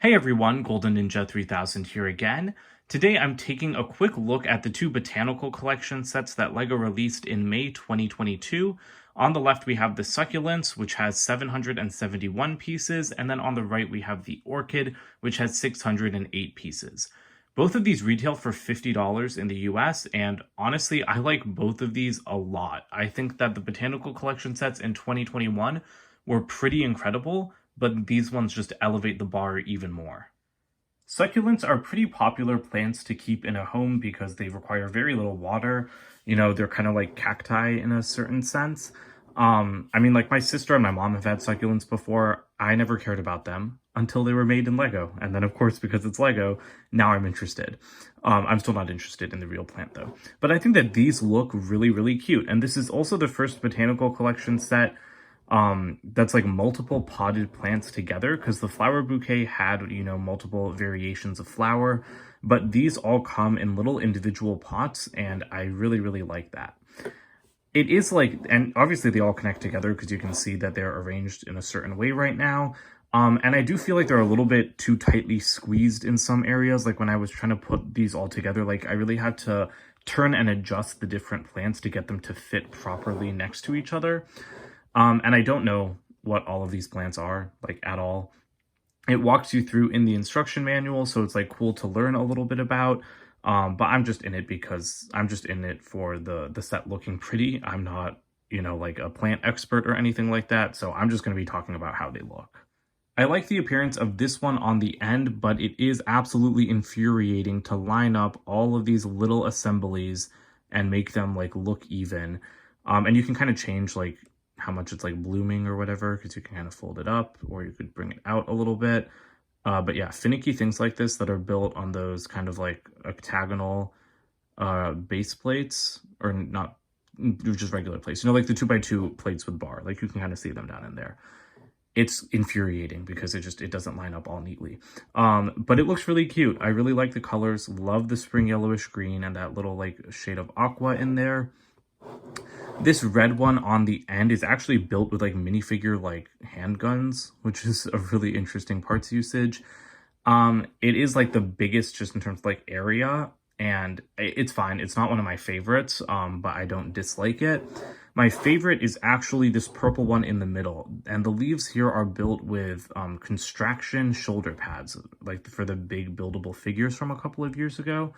Hey everyone, Golden Ninja 3000 here again. Today I'm taking a quick look at the two Botanical Collection sets that LEGO released in May 2022. On the left we have the Succulents, which has 771 pieces, and then on the right we have the Orchid, which has 608 pieces. Both of these retail for $50 in the US, and honestly, I like both of these a lot. I think that the Botanical Collection sets in 2021 were pretty incredible, but these ones just elevate the bar even more. Succulents are pretty popular plants to keep in a home because they require very little water. They're kind of like cacti in a certain sense. Like my sister and my mom have had succulents before. I never cared about them until they were made in Lego. And then, of course, because it's Lego, now I'm interested. I'm still not interested in the real plant, though. But I think that these look really, really cute. And this is also the first Botanical Collection set that's like multiple potted plants together, because the flower bouquet had, multiple variations of flower, but these all come in little individual pots, and I really, really like that. It is like, and obviously they all connect together because you can see that they're arranged in a certain way right now. And I do feel like they're a little bit too tightly squeezed in some areas. Like when I was trying to put these all together, like I really had to turn and adjust the different plants to get them to fit properly next to each other. And I don't know what all of these plants are, like, at all. It walks you through in the instruction manual, so it's, like, cool to learn a little bit about. But I'm just in it because I'm just in it for the set looking pretty. I'm not, like, a plant expert or anything like that, so I'm just going to be talking about how they look. I like the appearance of this one on the end, but it is absolutely infuriating to line up all of these little assemblies and make them, like, look even. And you can kind of change, like, how much it's like blooming or whatever, because you can kind of fold it up, or you could bring it out a little bit. But yeah, finicky things like this that are built on those kind of like octagonal base plates, or not just regular plates, like the 2x2 plates with bar, like you can kind of see them down in there. It's infuriating because it doesn't line up all neatly. But it looks really cute. I really like the colors, love the spring yellowish green and that little like shade of aqua in there. This red one on the end is actually built with like minifigure like handguns, which is a really interesting parts usage. It is like the biggest just in terms of like area, and it's fine. It's not one of my favorites, but I don't dislike it. My favorite is actually this purple one in the middle, and the leaves here are built with construction shoulder pads, like for the big buildable figures from a couple of years ago.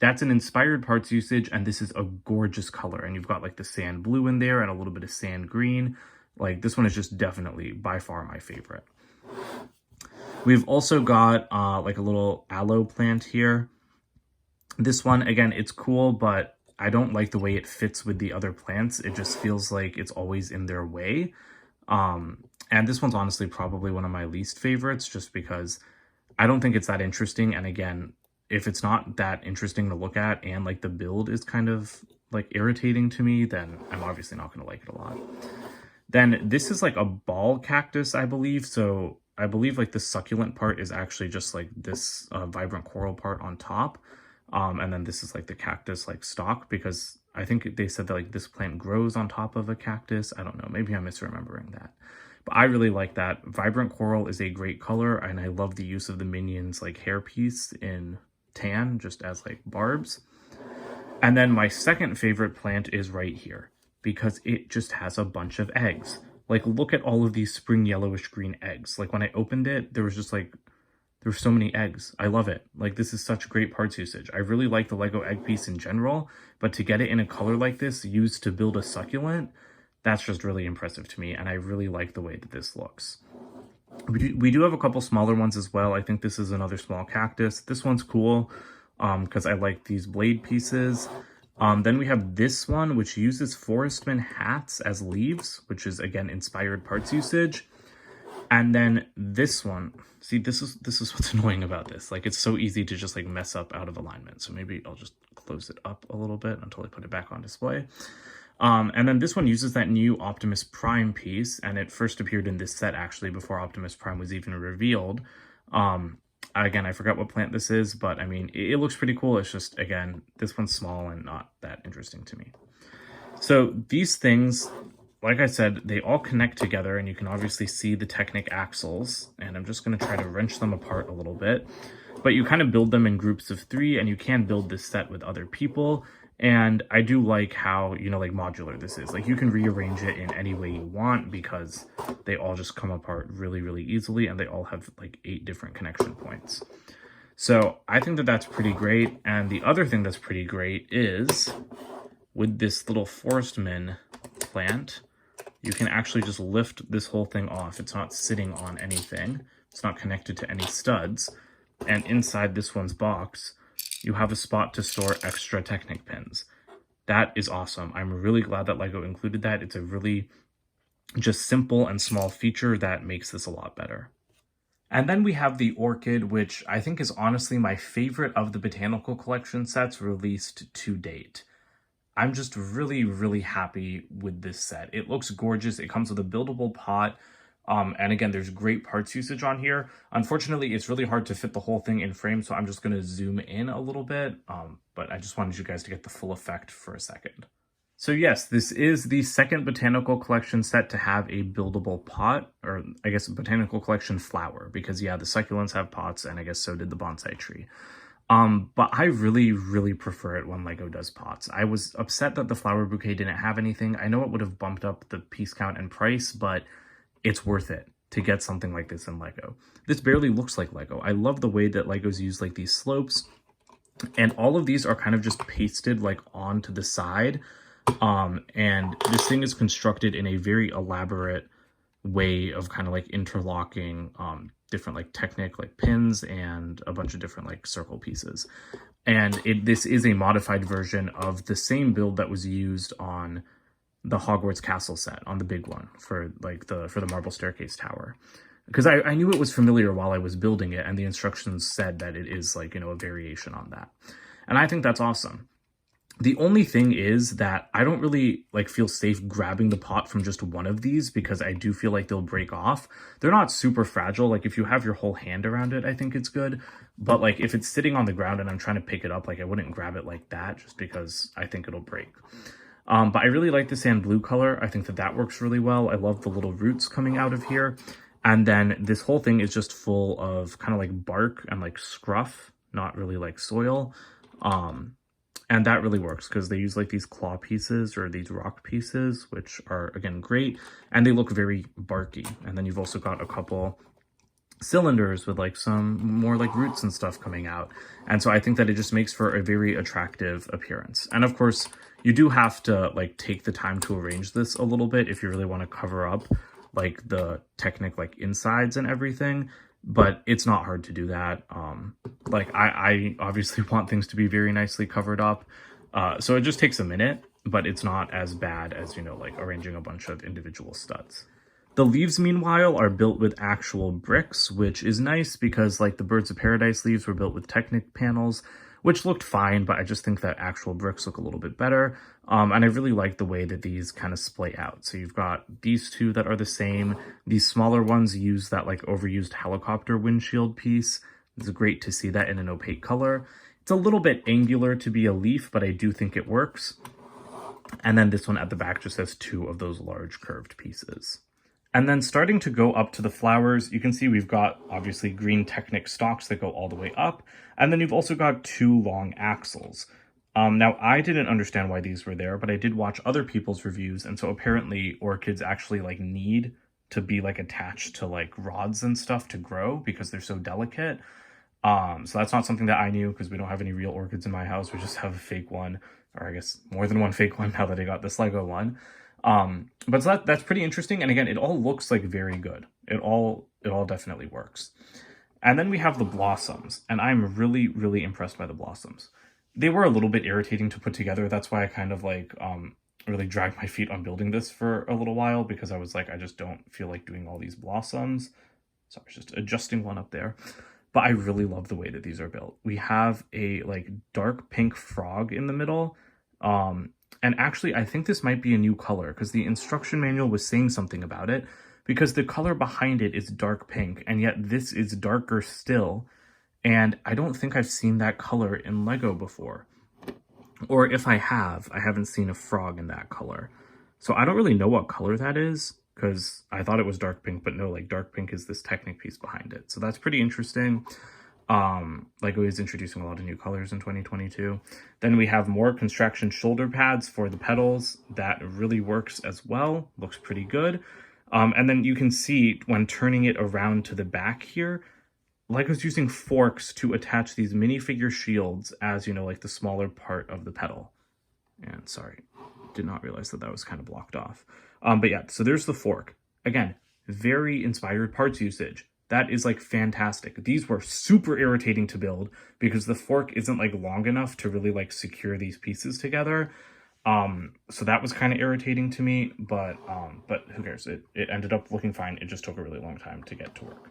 That's an inspired parts usage, and this is a gorgeous color. And you've got like the sand blue in there and a little bit of sand green. Like this one is just definitely by far my favorite. We've also got like a little aloe plant here. This one, again, it's cool, but I don't like the way it fits with the other plants. It just feels like it's always in their way. And this one's honestly probably one of my least favorites, just because I don't think it's that interesting. And again, if it's not that interesting to look at and like the build is kind of like irritating to me, then I'm obviously not going to like it a lot. Then this is like a ball cactus, I believe. So I believe like the succulent part is actually just like this vibrant coral part on top. And then this is like the cactus like stalk, because I think they said that like this plant grows on top of a cactus. I don't know, maybe I'm misremembering that. But I really like that. Vibrant coral is a great color, and I love the use of the minions like hairpiece in tan, just as like barbs. And then my second favorite plant is right here, because it just has a bunch of eggs. Like, look at all of these spring yellowish green eggs. Like when I opened it, there was just like, there were so many eggs. I love it. Like, this is such great parts usage. I really like the Lego egg piece in general, but to get it in a color like this used to build a succulent, that's just really impressive to me. And I really like the way that this looks. We do have a couple smaller ones as well. I think this is another small cactus. This one's cool because I like these blade pieces. Then we have this one, which uses forestman hats as leaves, which is, again, inspired parts usage. And then this one, see, this is what's annoying about this. Like, it's so easy to just like mess up out of alignment. So maybe I'll just close it up a little bit until I put it back on display. And then this one uses that new Optimus Prime piece, and it first appeared in this set actually before Optimus Prime was even revealed. Again, I forgot what plant this is, but I mean, it looks pretty cool. It's just, again, this one's small and not that interesting to me. So these things like I said, they all connect together, and you can obviously see the Technic axles, and I'm just going to try to wrench them apart a little bit. But you kind of build them in groups of 3, and you can build this set with other people. And I do like how, you know, like modular this is. Like you can rearrange it in any way you want because they all just come apart really, really easily, and they all have like 8 different connection points. So I think that that's pretty great. And the other thing that's pretty great is with this little forestman plant, you can actually just lift this whole thing off. It's not sitting on anything. It's not connected to any studs. And inside this one's box, you have a spot to store extra Technic pins. That is awesome. I'm really glad that LEGO included that. It's a really just simple and small feature that makes this a lot better. And then we have the Orchid, which I think is honestly my favorite of the Botanical Collection sets released to date. I'm just really, really happy with this set. It looks gorgeous. It comes with a buildable pot. And again, there's great parts usage on here. Unfortunately, it's really hard to fit the whole thing in frame, so I'm just going to zoom in a little bit. But I just wanted you guys to get the full effect for a second. So yes, this is the second Botanical Collection set to have a buildable pot, or I guess Botanical Collection flower, because yeah, the Succulents have pots, and I guess so did the bonsai tree. But I really, really prefer it when LEGO does pots. I was upset that the flower bouquet didn't have anything. I know it would have bumped up the piece count and price, but it's worth it to get something like this in LEGO. This barely looks like LEGO. I love the way that LEGO's use like these slopes, and all of these are kind of just pasted like onto the side. And this thing is constructed in a very elaborate way of kind of like interlocking different like Technic like pins and a bunch of different like circle pieces. And this is a modified version of the same build that was used on the Hogwarts Castle set, on the big one for like for the marble staircase tower. Because I knew it was familiar while I was building it, and the instructions said that it is like, you know, a variation on that. And I think that's awesome. The only thing is that I don't really like feel safe grabbing the pot from just one of these, because I do feel like they'll break off. They're not super fragile. Like if you have your whole hand around it, I think it's good. But like if it's sitting on the ground and I'm trying to pick it up, like I wouldn't grab it like that just because I think it'll break. But I really like the sand blue color. I think that that works really well. I love the little roots coming out of here. And then this whole thing is just full of kind of like bark and like scruff, not really like soil. And that really works because they use like these claw pieces or these rock pieces, which are again great, and they look very barky. And then you've also got a couple cylinders with like some more like roots and stuff coming out. And so I think that it just makes for a very attractive appearance. And of course, you do have to like take the time to arrange this a little bit if you really want to cover up like the Technic like insides and everything. But it's not hard to do that. Like I obviously want things to be very nicely covered up. So it just takes a minute, but it's not as bad as, you know, like arranging a bunch of individual studs. The leaves, meanwhile, are built with actual bricks, which is nice because like the Birds of Paradise leaves were built with Technic panels, which looked fine, but I just think that actual bricks look a little bit better. And I really like the way that these kind of splay out. So you've got these two that are the same. These smaller ones use that like overused helicopter windshield piece. It's great to see that in an opaque color. It's a little bit angular to be a leaf, but I do think it works. And then this one at the back just has two of those large curved pieces. And then starting to go up to the flowers, you can see we've got obviously green Technic stalks that go all the way up. And then you've also got two long axles. Now, I didn't understand why these were there, but I did watch other people's reviews. And so apparently orchids actually like need to be like attached to like rods and stuff to grow because they're so delicate. So that's not something that I knew because we don't have any real orchids in my house. We just have a fake one, or I guess more than one fake one now that I got this LEGO one. But so that's pretty interesting. And again, it all looks like very good. It all definitely works. And then we have the blossoms, and I'm really, really impressed by the blossoms. They were a little bit irritating to put together. That's why I kind of like, really dragged my feet on building this for a little while because I was like, I just don't feel like doing all these blossoms. So I was just adjusting one up there. But I really love the way that these are built. We have a like dark pink frog in the middle. And actually, I think this might be a new color because the instruction manual was saying something about it because the color behind it is dark pink, and yet this is darker still. And I don't think I've seen that color in LEGO before. Or if I have, I haven't seen a frog in that color. So I don't really know what color that is because I thought it was dark pink, but no, like dark pink is this Technic piece behind it. So that's pretty interesting. LEGO is introducing a lot of new colors in 2022. Then we have more construction shoulder pads for the pedals. That really works as well. Looks pretty good. And then you can see when turning it around to the back here, LEGO's using forks to attach these minifigure shields as, you know, like the smaller part of the pedal. And sorry, did not realize that that was kind of blocked off. But yeah, so there's the fork. Again, very inspired parts usage. That is like fantastic. These were super irritating to build because the fork isn't like long enough to really like secure these pieces together. So that was kind of irritating to me, but who cares? It ended up looking fine. It just took a really long time to get to work.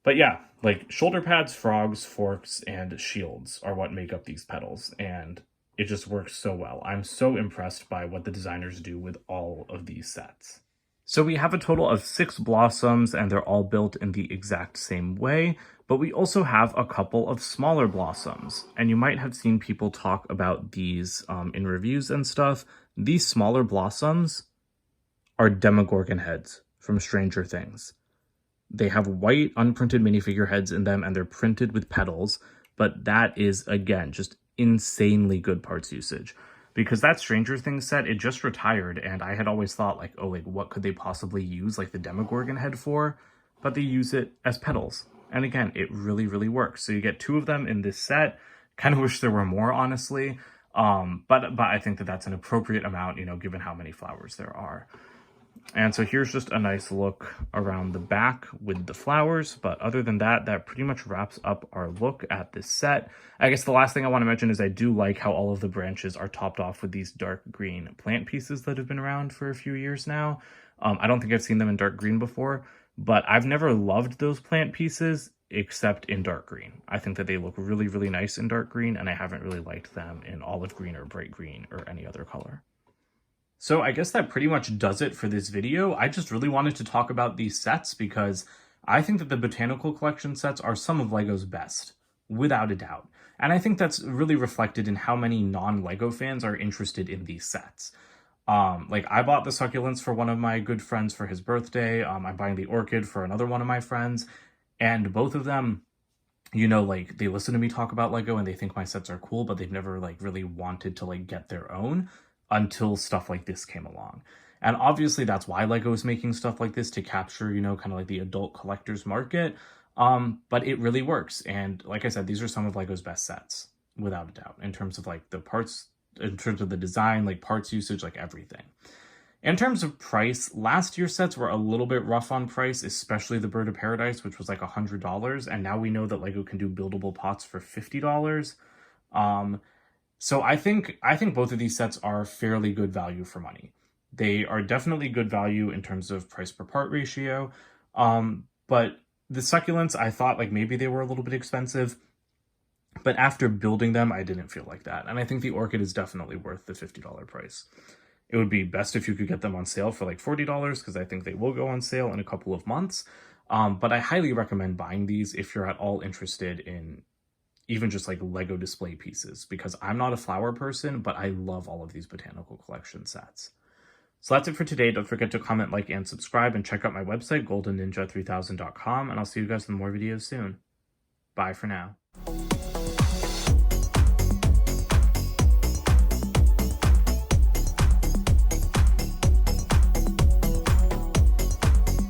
But yeah, like shoulder pads, frogs, forks, and shields are what make up these pedals, and it just works so well. I'm so impressed by what the designers do with all of these sets. So we have a total of 6 blossoms, and they're all built in the exact same way, but we also have a couple of smaller blossoms, and you might have seen people talk about these in reviews and stuff. These smaller blossoms are Demogorgon heads from Stranger Things. They have white unprinted minifigure heads in them, and they're printed with petals, but that is, again, just insanely good parts usage. Because that Stranger Things set, it just retired, and I had always thought, like, oh, like, what could they possibly use, like, the Demogorgon head for? But they use it as petals. And again, it really, really works. So you get 2 of them in this set. Kind of wish there were more, honestly. But I think that that's an appropriate amount, you know, given how many flowers there are. And so here's just a nice look around the back with the flowers. But other than that, that pretty much wraps up our look at this set. I guess the last thing I want to mention is I do like how all of the branches are topped off with these dark green plant pieces that have been around for a few years now. I don't think I've seen them in dark green before, but I've never loved those plant pieces except in dark green. I think that they look really, really nice in dark green, and I haven't really liked them in olive green or bright green or any other color. So I guess that pretty much does it for this video. I just really wanted to talk about these sets because I think that the Botanical Collection sets are some of LEGO's best, without a doubt. And I think that's really reflected in how many non-LEGO fans are interested in these sets. Like, I bought the Succulents for one of my good friends for his birthday. I'm buying the Orchid for another one of my friends. And both of them, you know, like, they listen to me talk about LEGO and they think my sets are cool, but they've never, like, really wanted to, like, get their own until stuff like this came along. And obviously that's why LEGO is making stuff like this, to capture, you know, kind of like the adult collectors market. But it really works. And like I said, these are some of LEGO's best sets, without a doubt, in terms of like the parts, in terms of the design, like parts usage, like everything. In terms of price, last year's sets were a little bit rough on price, especially the Bird of Paradise, which was like $100. And now we know that LEGO can do buildable pots for $50. So I think both of these sets are fairly good value for money. They are definitely good value in terms of price per part ratio. But the Succulents, I thought like maybe they were a little bit expensive. But after building them, I didn't feel like that. And I think the Orchid is definitely worth the $50 price. It would be best if you could get them on sale for like $40, because I think they will go on sale in a couple of months. But I highly recommend buying these if you're at all interested in even just like LEGO display pieces, because I'm not a flower person, but I love all of these Botanical Collection sets. So that's it for today. Don't forget to comment, like, and subscribe, and check out my website, goldenninja3000.com, and I'll see you guys in more videos soon. Bye for now.